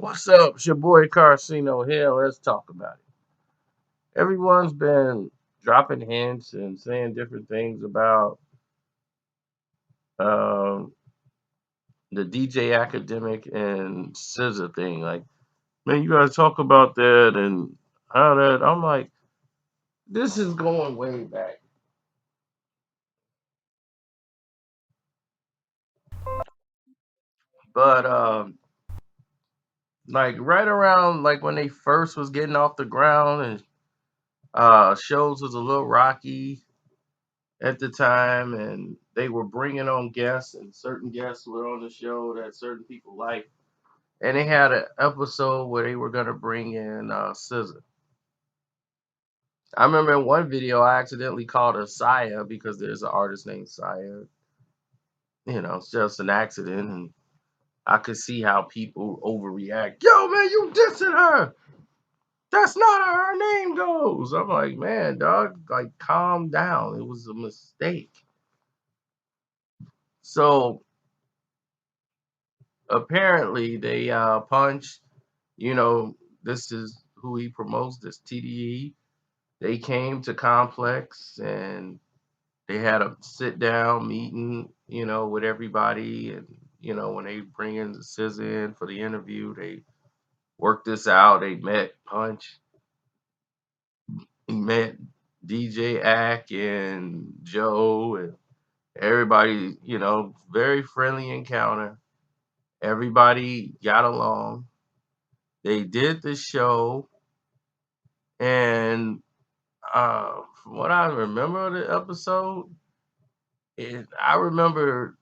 What's up? It's your boy Carcino here. Let's talk about it. Everyone's been dropping hints and saying different things about um, the DJ Academic and SZA thing. Like, man, you gotta talk about that and how that. I'm like, this is going way back. But like right around like when they first was getting off the ground and shows was a little rocky at the time, and they were bringing on guests, and certain guests were on the show that certain people liked. And they had an episode where they were gonna bring in SZA. I remember in one video I accidentally called her Saya because there's an artist named Saya. It's just an accident, and I could see how people overreact. Yo, man, you dissing her. That's not how her name goes. I'm like, man, dog, like calm down. It was a mistake. So apparently they punched. You know, this is who he promotes, this TDE. They came to Complex and they had a sit down meeting, with everybody. And, when they bring in the SZA in for the interview, they worked this out. They met Punch, he met DJ Ack and Joe and everybody, very friendly encounter. Everybody got along. They did the show, and from what I remember of the episode, I remember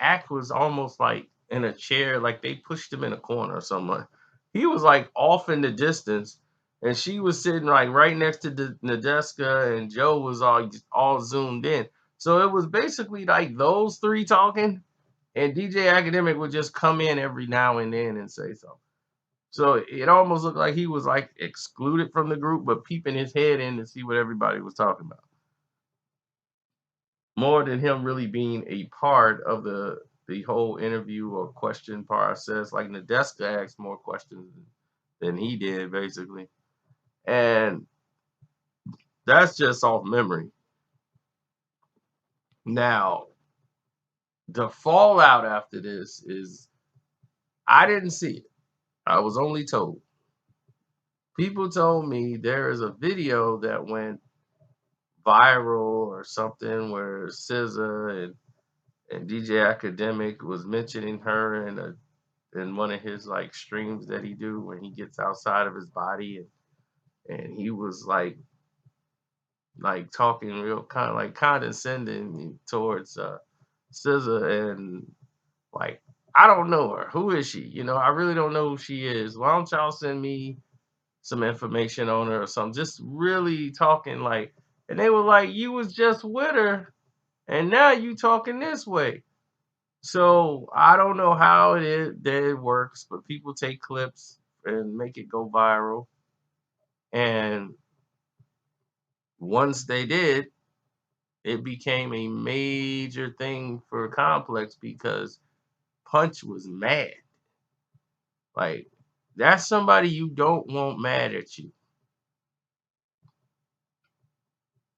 Ack was almost like in a chair, like they pushed him in a corner or something. He was like off in the distance, and she was sitting like right next to the Nadeska, and Joe was all zoomed in. So it was basically like those three talking, and DJ Academic would just come in every now and then and say something. So it almost looked like he was like excluded from the group, but peeping his head in to see what everybody was talking about. More than him really being a part of the whole interview or question process. Like Nadeska asked more questions than he did, basically. And that's just off memory. Now, the fallout after this is I didn't see it. I was only told. People told me there is a video that went viral or something where SZA and DJ Academic was mentioning her in one of his like streams that he do when he gets outside of his body, and he was like talking real kind of like condescending towards SZA, and like I don't know her. Who is she? I really don't know who she is. Why don't y'all send me some information on her or something? Just really talking like, and they were like, you was just with her, and now you talking this way. So I don't know how that it works, but people take clips and make it go viral. And once they did, it became a major thing for Complex because Punch was mad. Like, that's somebody you don't want mad at you.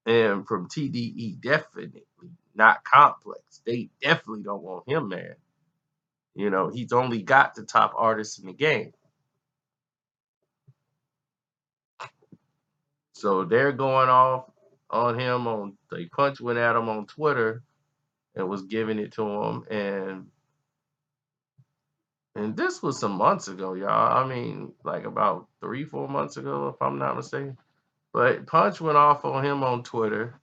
And from TDE, definitely not Complex. They definitely don't want him mad. He's only got the top artists in the game. So they're going off on him they Punch went at him on Twitter and was giving it to him, and this was some months ago, y'all. I mean, like about 3-4 months ago, if I'm not mistaken. But Punch went off on him on Twitter,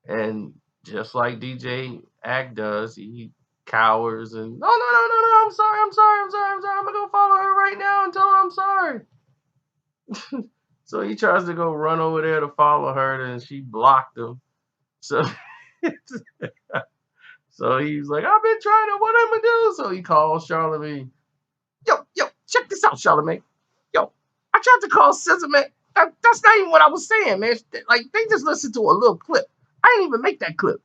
and just like DJ Act does, he cowers and no, no, no, no, no. I'm sorry, I'm sorry, I'm sorry, I'm sorry. I'm gonna go follow her right now and tell her I'm sorry. So he tries to go run over there to follow her, and she blocked him. So so he's like, I've been trying to, what I'm gonna do? So he calls Charlemagne. Yo, check this out, Charlemagne. Yo, I tried to call SZA, man. That's not even what I was saying, man. Like, they just listened to a little clip. I didn't even make that clip.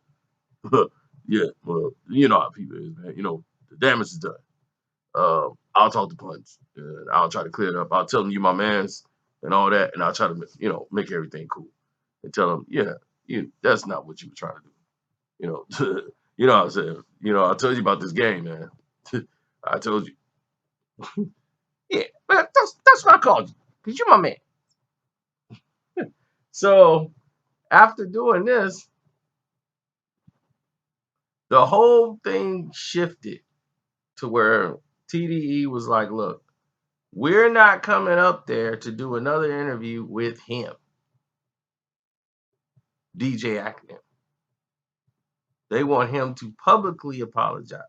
Yeah, well, you know how people is, man. The damage is done. I'll talk to Punch and I'll try to clear it up. I'll tell him you my man's and all that, and I'll try to make everything cool and tell him, yeah, that's not what you were trying to do. You know what I'm saying. I told you about this game, man. I told you. Yeah, but that's what I called you because you're my man. So after doing this, the whole thing shifted to where TDE was like, look, we're not coming up there to do another interview with him, DJ Academics. They want him to publicly apologize.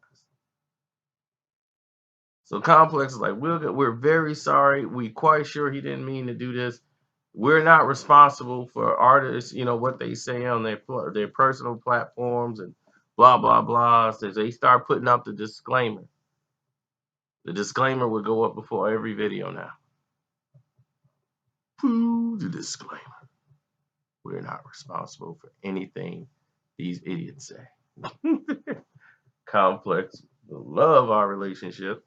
So Complex is like, we're very sorry. We quite sure he didn't mean to do this. We're not responsible for artists, what they say on their personal platforms and blah blah blah. So they start putting up the disclaimer. The disclaimer would go up before every video now. The disclaimer. We're not responsible for anything these idiots say. Complex will love our relationship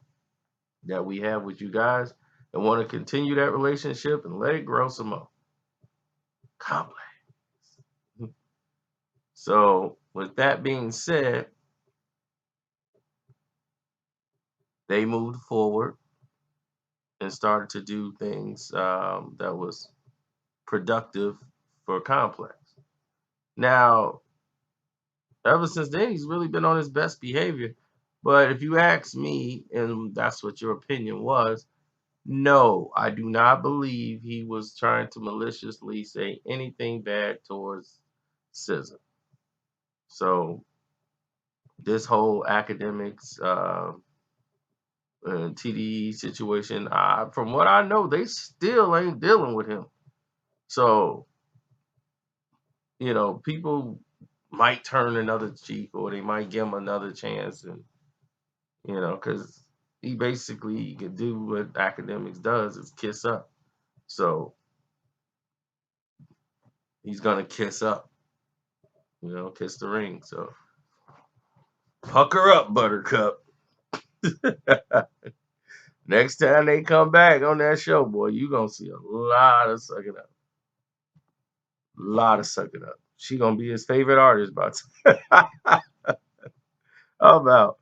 that we have with you guys and want to continue that relationship and let it grow some more. Complex. So, with that being said, they moved forward and started to do things that was productive for Complex. Now, ever since then, he's really been on his best behavior. But if you ask me, and that's what your opinion was, no, I do not believe he was trying to maliciously say anything bad towards SZA. So this whole academics TDE situation, from what I know, they still ain't dealing with him. So people might turn another cheek or they might give him another chance, and because he basically could do what academics does is kiss up. So he's gonna kiss up, kiss the ring. So pucker up, Buttercup. Next time they come back on that show, boy, you gonna see a lot of sucking up. A lot of sucking up. She gonna be his favorite artist, but how about